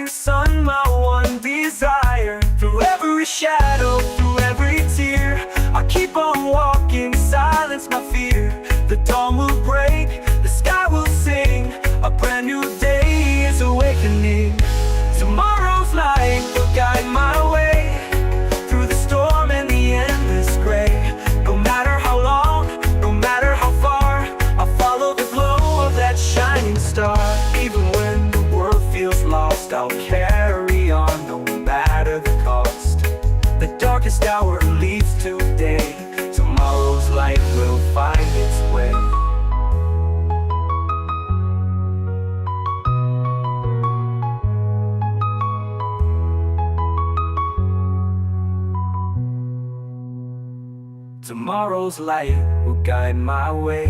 shining sun, my one desire. Through every shadow, through every tear, I keep on walking, silence my fear. The dawn will break, the sky will sing, a brand new day is awakening. Tomorrow's light will guide my way, through the storm and the endless gray. No matter how long, no matter how far, I'll follow the glow of that shining star. Even when the world feels lost, I'll carry on, no matter the cost. The darkest hour leads to day, tomorrow's light will find its way. Tomorrow's light will guide my way,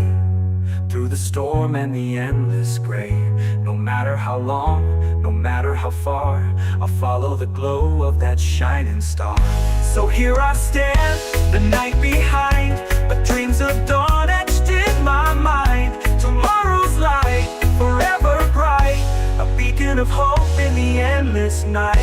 through the storm and the endless gray. No matter how long, no matter how far, I'll follow the glow of that shining star. So here I stand, the night behind, but dreams of dawn etched in my mind. Tomorrow's light, forever bright, a beacon of hope in the endless night.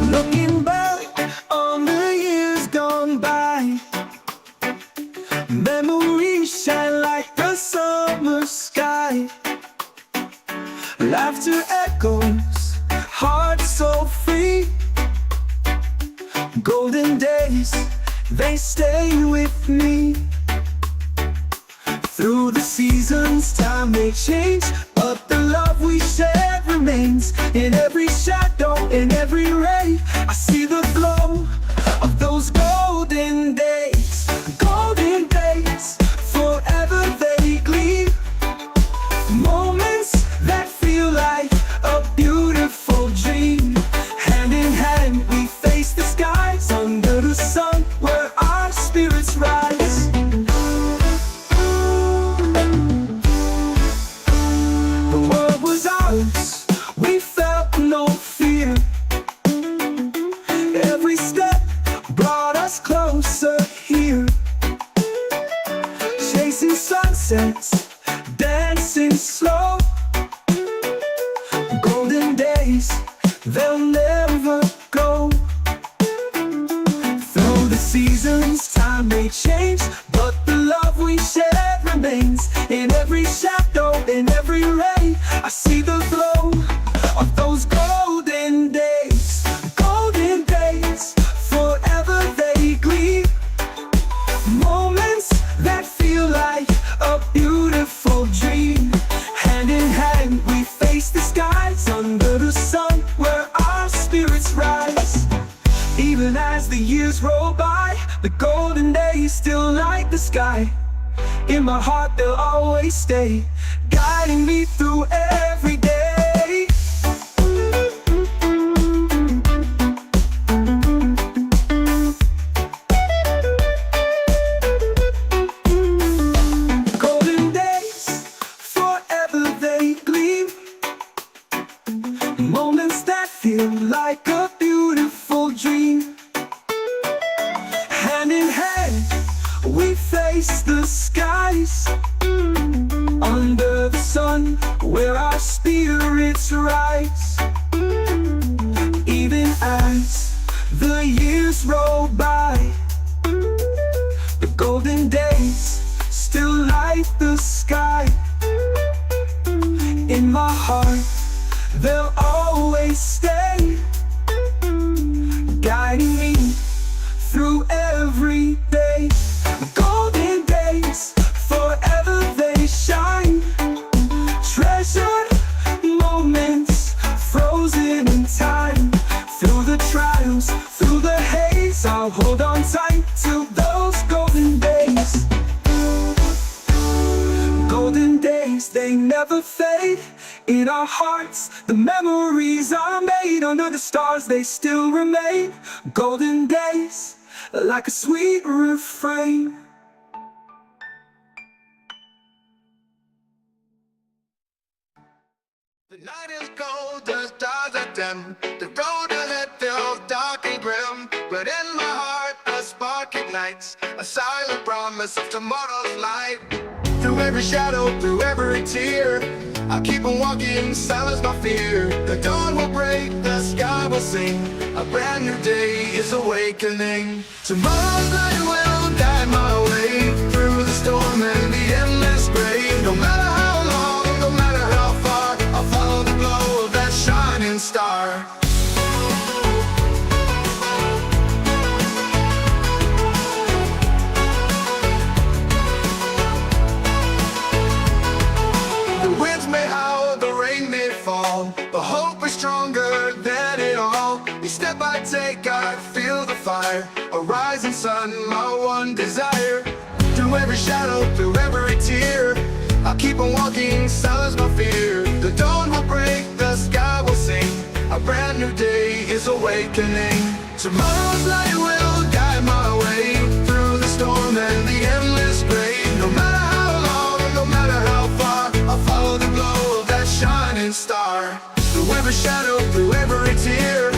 Looking back on the years gone by, memories shine like the summer sky. Laughter echoes, heart so free. Golden days, they stay with me. Through the seasons, time may change, but the love we shared remains. In every shadow, in every ray, I see the glow of those golden days. Golden days, forever they gleam. Moments that feel like a beautiful dream. Hand in hand, we face the skies, under the sun, where our spirits rise. We felt no fear. Every step brought us closer here. Chasing sunsets, dancing slow. Golden days, they'll never go. Through the seasons, time may change, but the love we shared remains. In every shadow, in every ray, I see the glow of those golden days. Golden days, forever they gleam. Moments that feel like a beautiful dream. Hand in hand, we face the skies, under the sun, where our spirits rise. Even as the years roll by, the golden days still light the sky. In my heart they'll always stay, guiding me through every day. Golden days, forever they gleam. Moments that feel like a beautiful dream. Hand in hand, we face the skies, under the sun, where our spirits rise. Even as the years roll by, the golden days still light the sky. In my heart, they'll always stay, guiding me through every day. cling to those golden days. Golden days, they never fade. In our hearts, the memories are made. Under the stars, they still remain. Golden days, like a sweet refrain. The night is cold, the stars are dim. The road ahead feels dark and grim. But in my heart, a spark ignites, a silent promise of tomorrow's light. Through every shadow, through every tear, I keep on walking, silence my fear. The dawn will break, the sky will sing. A brand new day is awakening. Tomorrow's light will guide my way through the storm and the endless gray. No matter how long, no matter how far, I'll follow the glow of that shining star. The winds may howl, the rain may fall, but hope is stronger than it all. Each step I take, I feel the fire, a rising sun, my one desire. Through every shadow, through every tear, I'll keep on walking, silence my fear. The dawn will break, the sky will sing. A brand new day is awakening. Tomorrow's light will guide my way through the storm and the endless gray. No matter how long, no matter how far, I'll follow the glow of that shining star. Through every shadow, through every tear,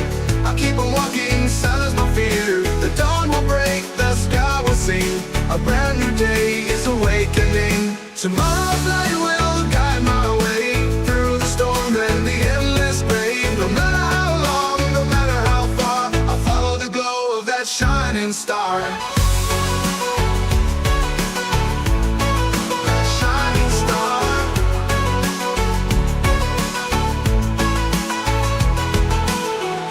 I'll keep on walking, silence my fear. The dawn will break, the sky will sing. A brand new day is awakening. Tomorrow's light will guide my way through the storm and the endless gray. No matter how long, no matter how far, I'll follow the glow of that shining star. That shining star.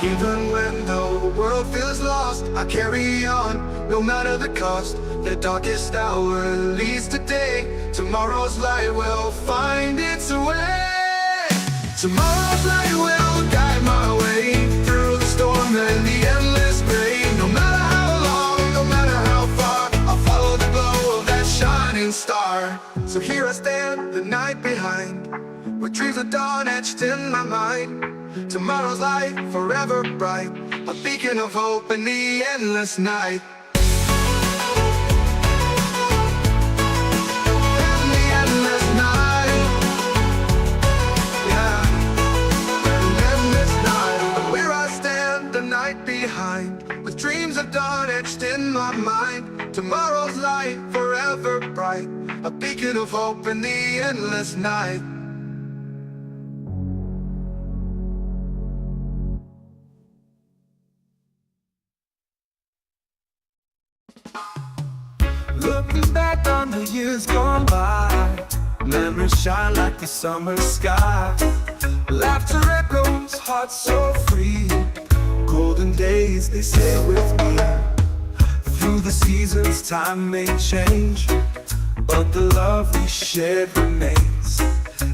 Even when the world feels lost, I carry on, no matter the cost. The darkest hour leads to day. Tomorrow's light will find its way. Tomorrow's light will guide my way through the storm and the endless gray. No matter how long, no matter how far, I'll follow the glow of that shining star. So here I stand, the night behind, with dreams of dawn etched in my mind. Tomorrow's light, forever bright, a beacon of hope in the endless night. With dreams of dawn etched in my mind. Tomorrow's light, forever bright, a beacon of hope in the endless night. Looking back on the years gone by, memories shine like the summer sky. Laughter echoes, hearts so free. Golden days, they stay with me. Through the seasons, time may change, but the love we shared remains.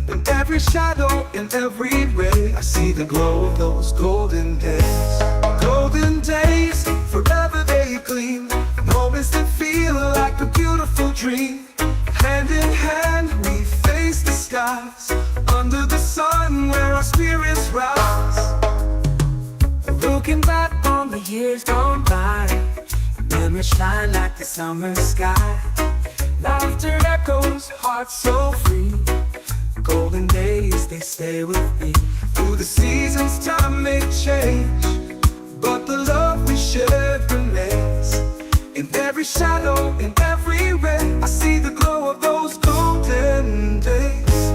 In every shadow, in every ray, I see the glow of those golden days. Golden days, forever they gleam. Moments that feel like a beautiful dream. Hand in hand, we face the skies. Under the sun, where our spirits rise. Looking back on the years gone by, memories shine like the summer sky. Laughter echoes, hearts so free. Golden days, they stay with me. Through the seasons, time may change, but the love we shared remains. In every shadow, in every ray, I see the glow of those golden days.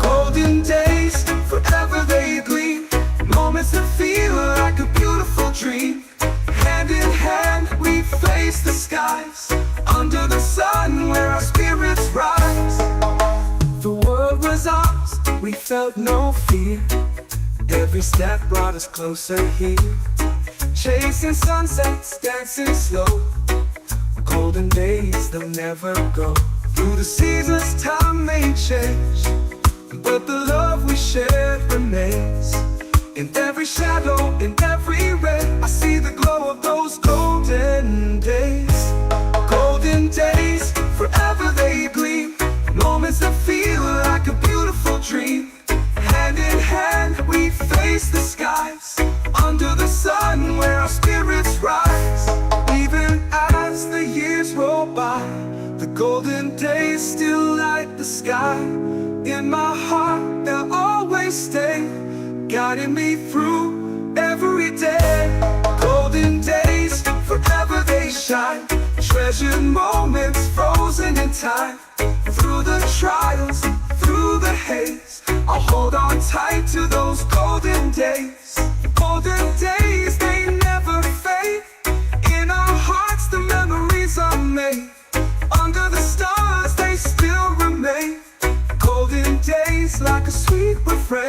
Golden days, forever they gleam. Moments that feel like a beautiful dream. Hand in hand, we face the skies. Under the sun, where our spirits rise. The world was ours, we felt no fear. Every step brought us closer here. Chasing sunsets, dancing slow. Golden days, they'll never go. Through the seasons, time may change, but the love we shared remains. In every shadow, in every ray, I see the glow of those golden days. Golden days, forever they gleam. Moments that feel like a beautiful dream. Hand in hand, we face the skies. Under the sun, where our spirits rise. Even as the years roll by, the golden days still light the sky. In my heart, they'll always stay, guiding me through every day. Golden days, forever they shine. Treasured moments frozen in time. Through the trials, through the haze, I'll hold on tight to those golden days. Golden days, they never fade. In our hearts, the memories are made. Under the stars, they still remain. Golden days, like a sweet refrain.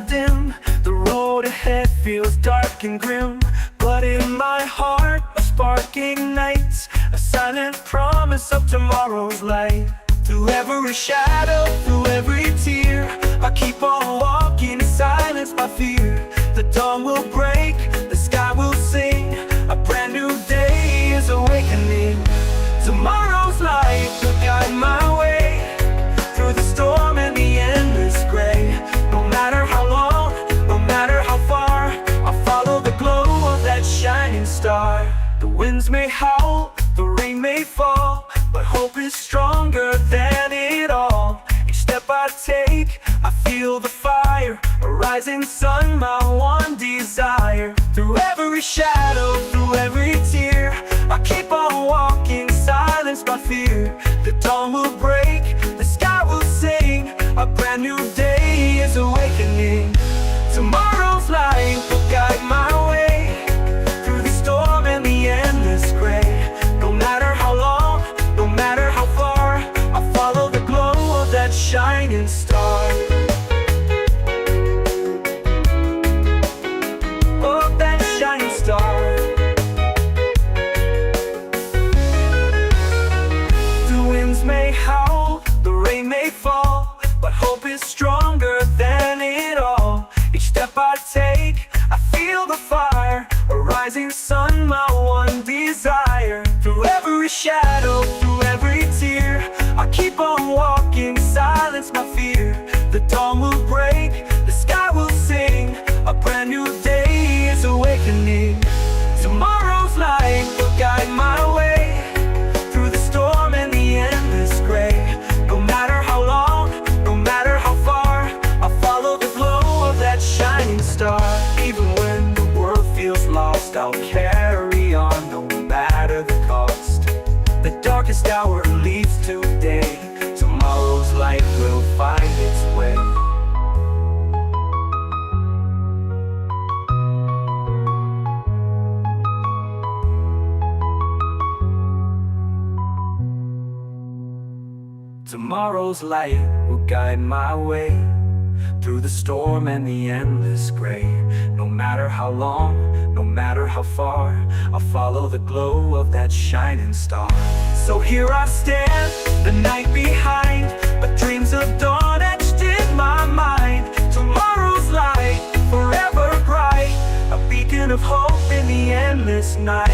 Dim, the road ahead feels dark and grim, but in my heart a spark ignites, a silent promise of tomorrow's light. Through every shadow, through every tear, I keep on walking in silence my fear. The dawn will break, the sky will sing, a brand new day is awakening. Tomorrow's light will guide my way, through the storm and the endless gray. No matter how long, no matter how far, I'll follow the glow of that shining star. The winds may howl, the rain may fall, but hope is stronger than it all. Each step I take, I feel the fire, a rising sun, my one desire. Through every shadow, through every tear, I keep on walking, silence my fear. The dawn will break, the sky will sing, a brand new day is awakening. Tomorrow's light will guide my way, through the storm and the endless gray. No matter how long, no matter how far, I'll follow the glow of that shining star. Oh, that shining star. The winds may howl, the rain may fall, but hope is stronger than it all. Each step I take, I feel the fire, a rising sun, my one desire. Through every shadow, through every tear, I keep on walking, silence my fear. The dawn will break, the sky will sing, a brand new day is awakening. Tomorrow's light will guide my way, through the storm and the endless gray. No matter how long, no matter how far, I'll follow the glow of that shining star. Even when the world feels lost, I'll carry on, no matter the cost. The darkest hour leads to day, tomorrow's light will find its way. Tomorrow's light will guide my way, through the storm and the endless gray. No matter how long, no matter how far, I'll follow the glow of that shining star. So here I stand, the night behind, but dreams of dawn etched in my mind. Tomorrow's light, forever bright, a beacon of hope in the endless night.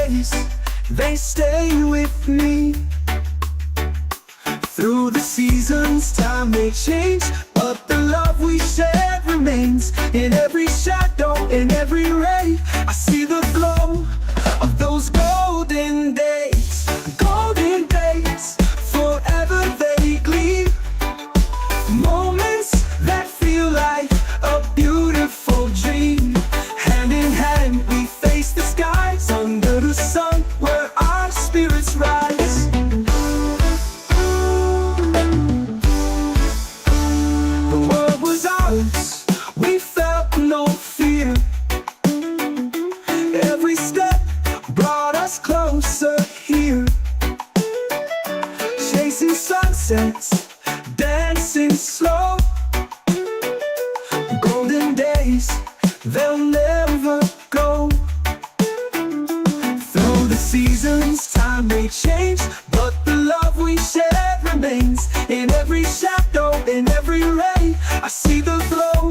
days, they stay with me. Through the seasons, time may change, but the love we shared remains. In every shadow, in every ray, I see the glow of those golden days. Golden days, forever they gleam. Moments that feel like a beautiful dream. Hand in hand, we face the skies under the sun, where our spirits rise. The world was ours, we felt no fear. Every step brought us closer here. Chasing sunsets, dancing slow. Golden days, they'll never go. Through the seasons, time may change, but the love we shared remains. In every shadow, in every ray, I see the glow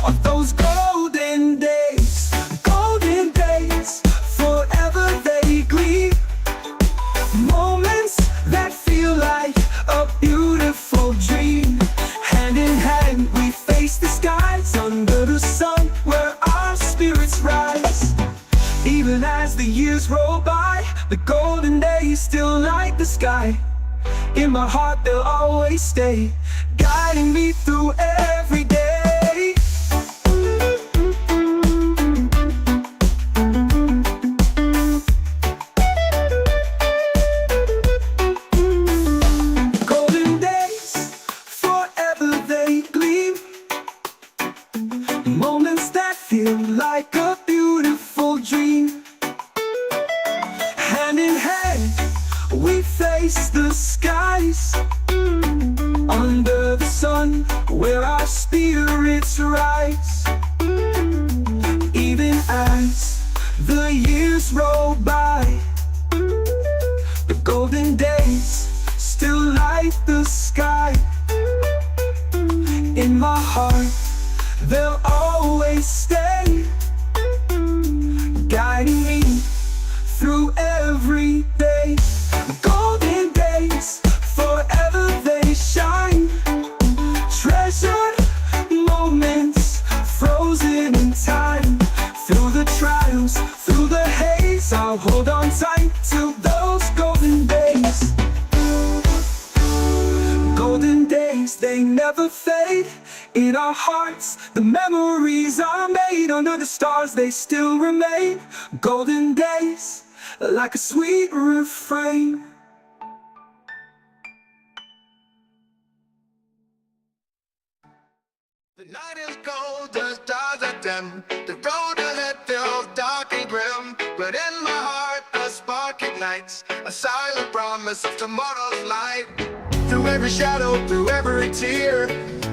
of those golden days. Golden days, forever they gleam. Moments that feel like a beautiful dream. Hand in hand, we face the skies under the sun, where our spirits rise. Even as the years roll by, the golden days still light the sky. In my heart they'll always stay, guiding me through every day. Golden days, forever they gleam. Moments that feel like a beautiful dream. Hand in hand, we face the skies under the sun, where our spirits rise. Even as the years roll by, the golden days still light the sky. In my heart, they'll always stay, guiding me through every day. Golden days, forever they shine. Treasured moments, frozen in time. Through the trials, through the haze, I'll hold on tight to those golden days. Golden days, they never fade. In our hearts, the memories are made. Under the stars, they still remain. Golden days, like a sweet refrain. The night is cold, the stars are dim. The road ahead feels dark and grim, but in my heart a spark ignites, a silent promise of tomorrow's light. Through every shadow, through every tear,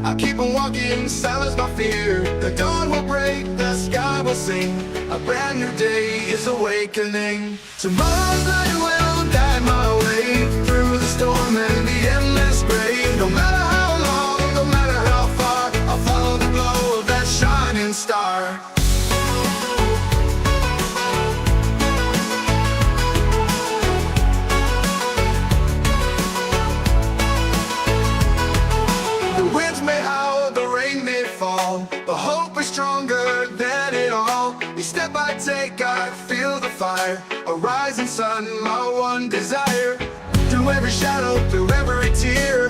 I'll keep on walking, silence my fear. The dawn will break, the sky will sing, a brand new day is awakening. Tomorrow's light will guide my way through the storm and the endless gray. No matter how long, no matter how far, I'll follow the glow of that shining star. The winds may howl, the rain may fall, but hope is stronger than it all. Each step I take, I feel the fire, a rising sun, my one desire. Through every shadow, through every tear,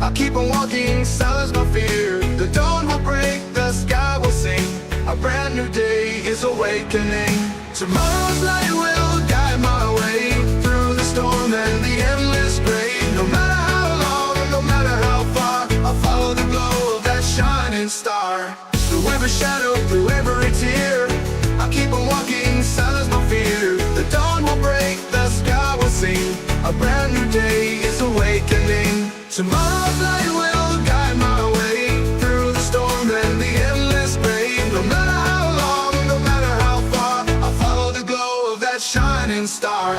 I'll keep on walking, silence my fear. The dawn will break, the sky will sing, a brand new day is awakening. Tomorrow's light will guide my way through the storm and the endless gray. No matter how long, no matter how far, I'll follow the glow of that shining star. Through every shadow, through every tear, I'll keep on walking, silence my fear. The dawn will break, the sky will sing, a brand new day is awakening. Tomorrow's light will guide my way through the storm and the endless gray. No matter how long, no matter how far, I'll follow the glow of that shining star.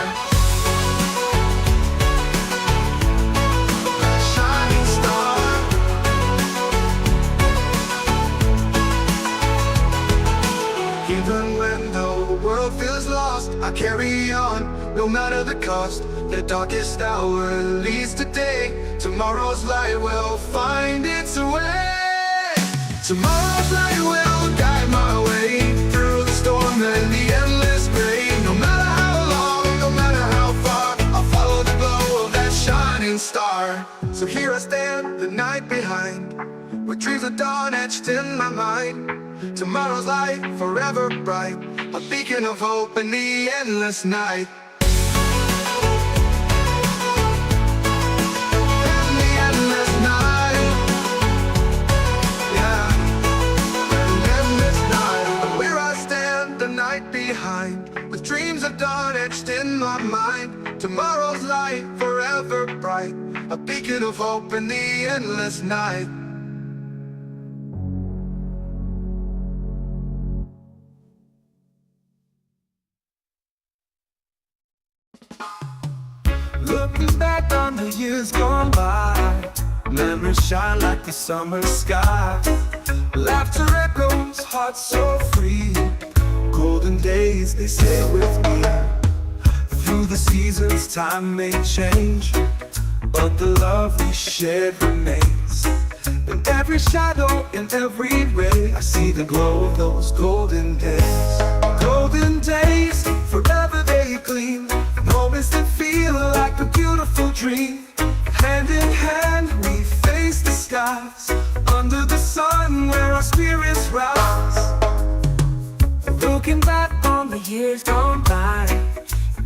That shining star. Even when though the world feels lost, I carry on, no matter the cost. The darkest hour leads to day. Tomorrow's light will find its way. Tomorrow's light will guide my way through the storm and the endless gray. No matter how long, no matter how far, I'll follow the glow of that shining star. So here I stand, the night behind, with dreams of dawn etched in my mind. Tomorrow's light, forever bright, a beacon of hope in the endless night. With dreams of dawn etched in my mind. Tomorrow's light, forever bright, a beacon of hope in the endless night. Looking back on the years gone by, memories shine like the summer sky. Laughter echoes, hearts so free. Golden days, they stay with me. Through the seasons, time may change, but the love we shared remains. In every shadow, in every ray, I see the glow of those golden days. Golden days, forever they gleam. Moments that feel like a beautiful dream. Hand in hand, we face the skies. Under the sun, where our spirits rise. Looking back on the years gone by,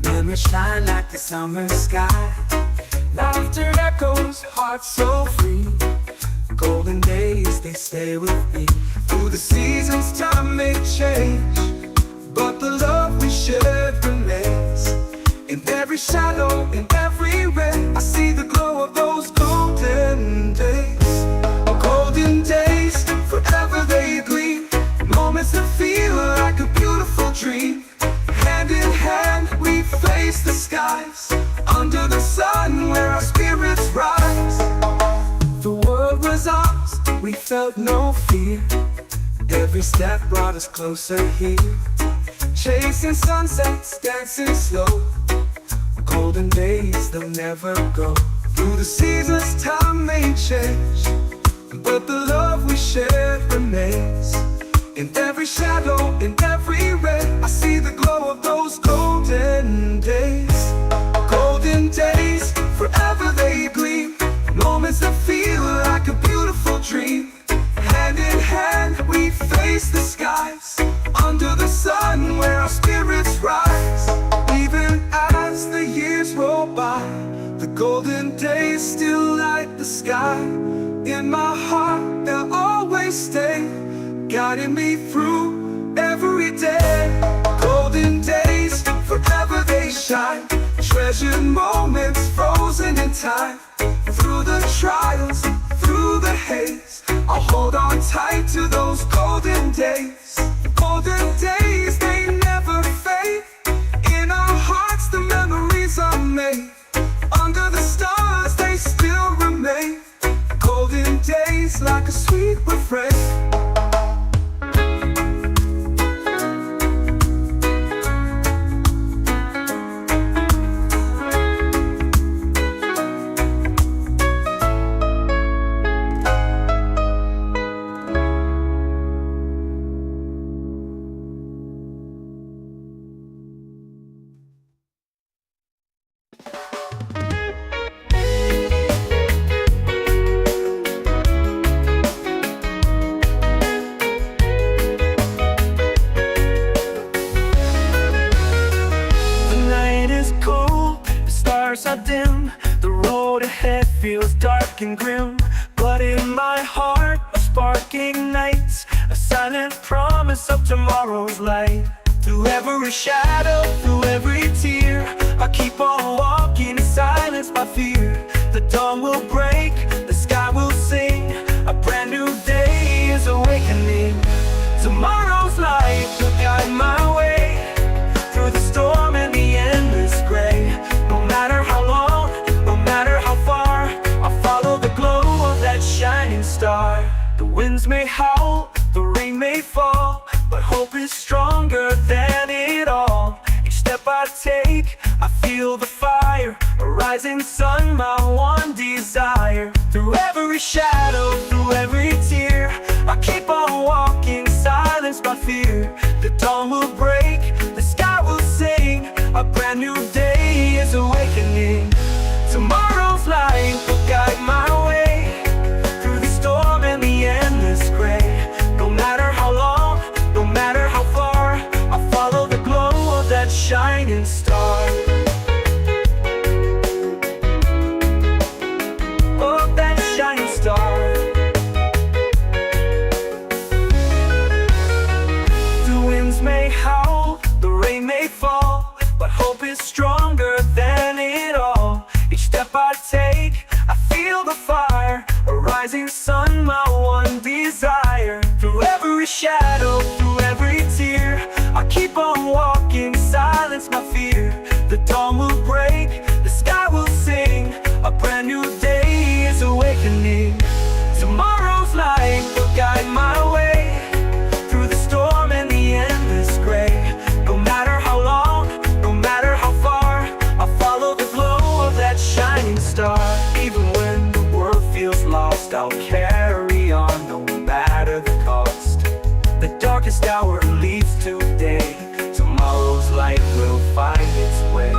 memories shine like the summer sky. Laughter echoes, hearts so free. Golden days, they stay with me. Through the seasons, time may change, but the love we shared remains. In every shadow, in every ray, I see the glow of those golden days. Golden days, forever they gleam. Moments that feel like a beautiful dream. Hand in hand, we face the skies. Under the sun, where our spirits rise. The world was ours, we felt no fear. Every step brought us closer here. Chasing sunsets, dancing slow. Golden days, they'll never go. Through the seasons, time may change, but the love we shared remains. In every shadow, in every ray, I see the glow of those golden days. Golden days, forever they gleam. Moments that feel like a beautiful dream. Hand in hand, we face the skies. Under the sun, where our spirits rise. Even as the years roll by, the golden days still light the sky. In my heart, they'll always stay, guiding me through every day. Golden days, forever they shine. Treasured moments frozen in time. Through the trials, through the haze, I'll hold on tight to those golden days. Golden days, they never fade. In our hearts, the memories are made. Under the stars, they still remain. Golden days, like a sweet refrain. Dim, the road ahead feels dark and grim, but in my heart a spark ignites, a silent promise of tomorrow's light. Through every shadow, through every tear, I keep on walking in silence my fear. The dawn will break, the sky will sing, a brand new day is awakening. Tomorrow's light will guide my way through the storm and the endless gray. No matter how long, no matter how far, I'll follow the glow of that shining star. The winds may howl, the rain may fall, but hope is stronger than rising sun, my one desire. Through every shadow, through every tear, I keep on walking, silence my fear. The dawn will break, the sky will sing, a brand new day is awakening. Tomorrow's light will guide my way through the storm and the endless gray. No matter how long, no matter how far, I follow the glow of that shining star. Oh, that shining star. The winds may howl, the rain may fall, but hope is stronger than it all. Each step I take, I feel the fire, a rising sun, my one desire. Through every shadow, through every tear, I keep on walking, silence my fear. The dawn will break, the sky will sing, a brand new day is awakening. Tomorrow's light will guide my way through the storm and the endless gray. No matter how long, no matter how far, I follow the glow of that shining star. Even when the world feels lost, I'll carry on no matter the cost. The darkest hour leads to day, tomorrow's light will find its way.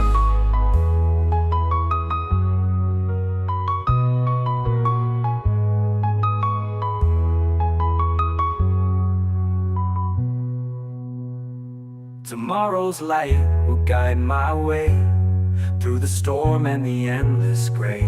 Tomorrow's light will guide my way through the storm and the endless gray.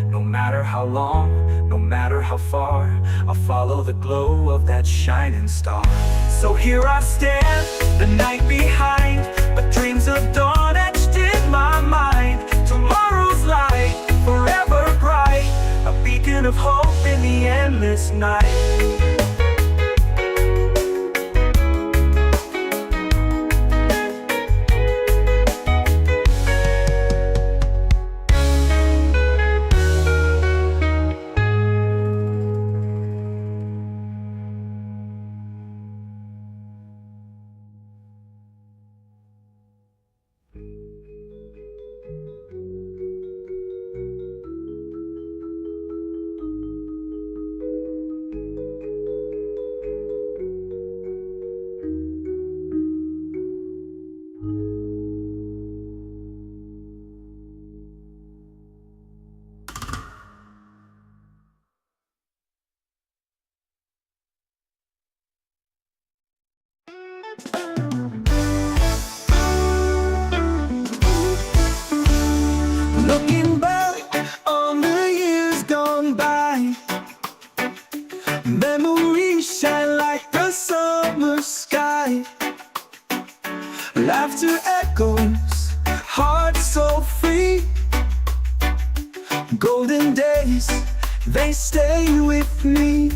No matter how long, no matter how far, I'll follow the glow of that shining star. So here I stand, the night behind, but dreams of dawn etched in my mind. Tomorrow's light, forever bright, a beacon of hope in the endless night. Looking back on the years gone by, memories shine like the summer sky. Laughter echoes, heart so free. Golden days, they stay with me.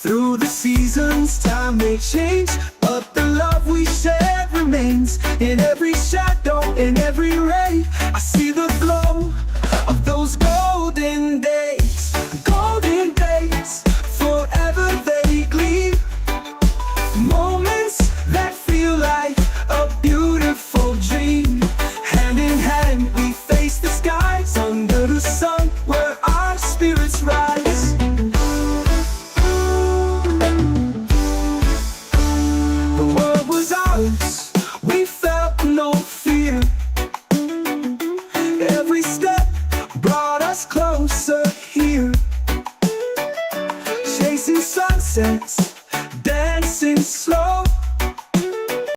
Through the seasons, time may change, but the love we shared remains. In every shadow, in every ray, I see the glow of those golden days. Golden days, forever they gleam. Moments that feel like a beautiful dream. Hand in hand, we face the skies under the sun, where our spirits rise. We felt no fear. Every step brought us closer here. Chasing sunsets